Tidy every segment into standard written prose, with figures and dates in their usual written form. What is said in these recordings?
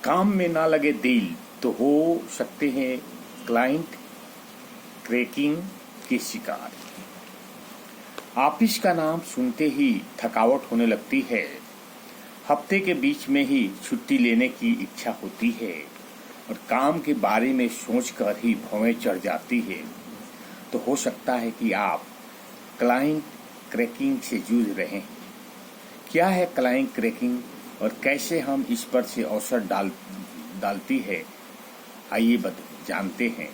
काम में ना लगे दिल तो हो सकते हैं क्लाइंट क्रैकिंग के शिकार। ऑफिस का नाम सुनते ही थकावट होने लगती है। हफ्ते के बीच में ही छुट्टी लेने की इच्छा होती है और काम के बारे में सोचकर ही भौहें चढ़ जाती है। तो हो सकता है कि आप क्लाइंट क्रैकिंग से जूझ रहे हैं। क्या है क्लाइंट क्रैकिंग और कैसे हम इस पर से अवसर डालती है, आइए जानते हैं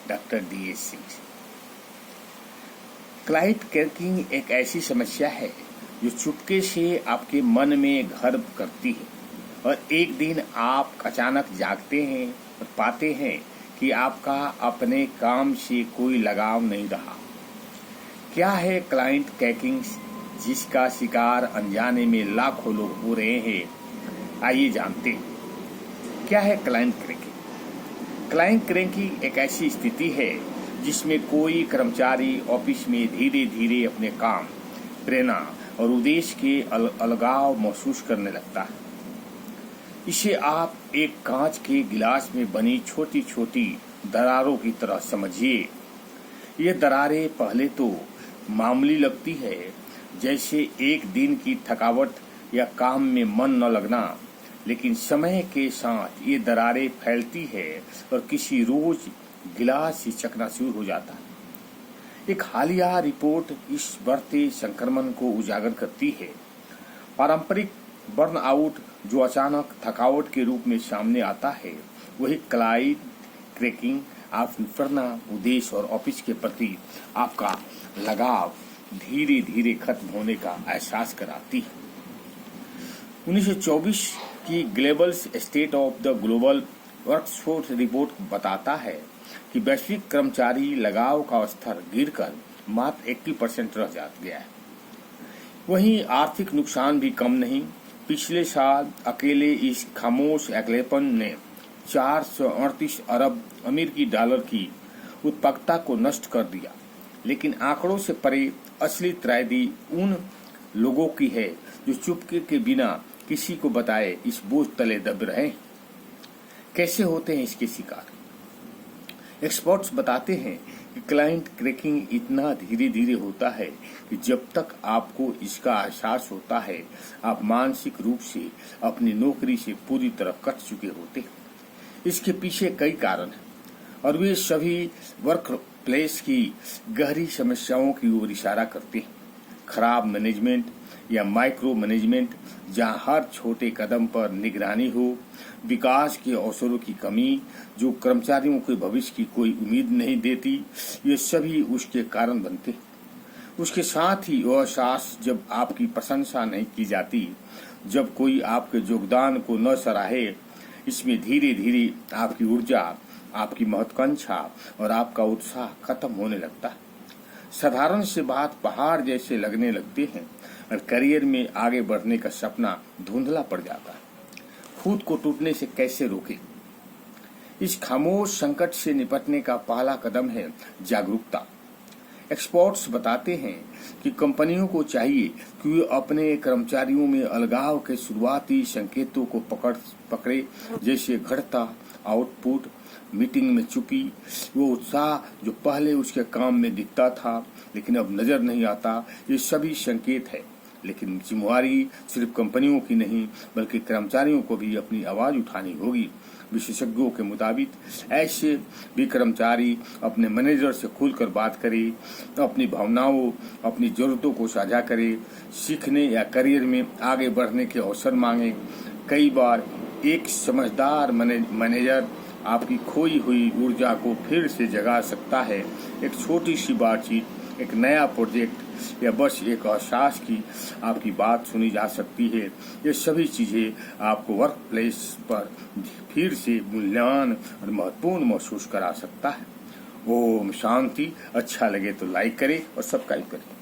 डॉक्टर DS सिंह से। क्लाइंट क्रैकिंग एक ऐसी समस्या है जो चुपके से आपके मन में घर करती है और एक दिन आप अचानक जागते हैं और पाते हैं कि आपका अपने काम से कोई लगाव नहीं रहा। क्या है क्लाइंट क्रैकिंग जिसका शिकार अनजाने में लाखों लोग हो रहे हैं, आइए जानते हैं क्या है क्लाइंट क्रैकिंग। क्लाइंट क्रैकिंग एक ऐसी स्थिति है जिसमें कोई कर्मचारी ऑफिस में धीरे धीरे अपने काम, प्रेरणा और उद्देश्य के अलगाव महसूस करने लगता है। इसे आप एक कांच के गिलास में बनी छोटी छोटी दरारों की तरह समझिए। ये दरारें पहले तो मामूली लगती है, जैसे एक दिन की थकावट या काम में मन न लगना, लेकिन समय के साथ ये दरारें फैलती है और किसी रोज गिलास ही चकनाचूर हो जाता है। एक हालिया रिपोर्ट इस बढ़ते संक्रमण को उजागर करती है। पारंपरिक बर्नआउट जो अचानक थकावट के रूप में सामने आता है, वही क्लाइंट क्रैकिंग आपकी प्रेरणा, उद्देश्य और ऑफिस के प्रति आपका लगाव धीरे धीरे खत्म होने का एहसास कराती है। 1924 की global state of the global workforce report बताता है कि वैश्विक कर्मचारी लगाव का स्तर गिरकर मात्र 80% रह गया है। वहीं आर्थिक नुकसान भी कम नहीं। पिछले साल अकेले इस खामोश अकेलेपन ने 438 अरब अमेरिकी डॉलर की उत्पादकता को नष्ट कर दिया। लेकिन आंकड़ों से परे असली त्रासदी उन लोगों की है जो चुपके के बिना किसी को बताए इस बोझ तले दब रहे हैं। कैसे होते हैं इसके शिकार? एक्सपर्ट्स बताते हैं कि क्लाइंट क्रैकिंग इतना धीरे धीरे होता है कि जब तक आपको इसका एहसास होता है, आप मानसिक रूप से अपनी नौकरी से पूरी तरह कट चुके होते हैं। इसके पीछे कई कारण हैं और वे सभी वर्क प्लेस की गहरी समस्याओं की ओर इशारा करते हैं। खराब मैनेजमेंट या माइक्रो मैनेजमेंट, जहां हर छोटे कदम पर निगरानी हो, विकास के अवसरों की कमी जो कर्मचारियों के भविष्य की कोई उम्मीद नहीं देती, ये सभी उसके कारण बनते हैं। उसके साथ ही वह एहसास जब आपकी प्रशंसा नहीं की जाती, जब कोई आपके योगदान को न सराहे, इसमें धीरे धीरे आपकी ऊर्जा, आपकी महत्वाकांक्षा और आपका उत्साह खत्म होने लगता है। साधारण से बात पहाड़ जैसे लगने लगते हैं और करियर में आगे बढ़ने का सपना धुंधला पड़ जाता है। खुद को टूटने से कैसे रोकें? इस खामोश संकट से निपटने का पहला कदम है जागरूकता। एक्सपर्ट्स बताते हैं कि कंपनियों को चाहिए कि वे अपने कर्मचारियों में अलगाव के शुरुआती संकेतों को पकड़े, जैसे घटता आउटपुट, मीटिंग में चुप्पी, वो उत्साह जो पहले उसके काम में दिखता था लेकिन अब नजर नहीं आता। ये सभी संकेत है, लेकिन जिम्मेवारी सिर्फ कंपनियों की नहीं बल्कि कर्मचारियों को भी अपनी आवाज उठानी होगी। विशेषज्ञों के मुताबिक ऐसे भी कर्मचारी अपने मैनेजर से खुलकर बात करें, अपनी भावनाओं, अपनी जरूरतों को साझा करें, सीखने या करियर में आगे बढ़ने के अवसर मांगे। कई बार एक समझदार मैनेजर आपकी खोई हुई ऊर्जा को फिर से जगा सकता है। एक छोटी सी बातचीत, एक नया प्रोजेक्ट या बस एक एहसास की आपकी बात सुनी जा सकती है। ये सभी चीजें आपको वर्क प्लेस पर फिर से मूल्यवान और महत्वपूर्ण महसूस करा सकता है। ओम शांति। अच्छा लगे तो लाइक करें और सब्सक्राइब करें।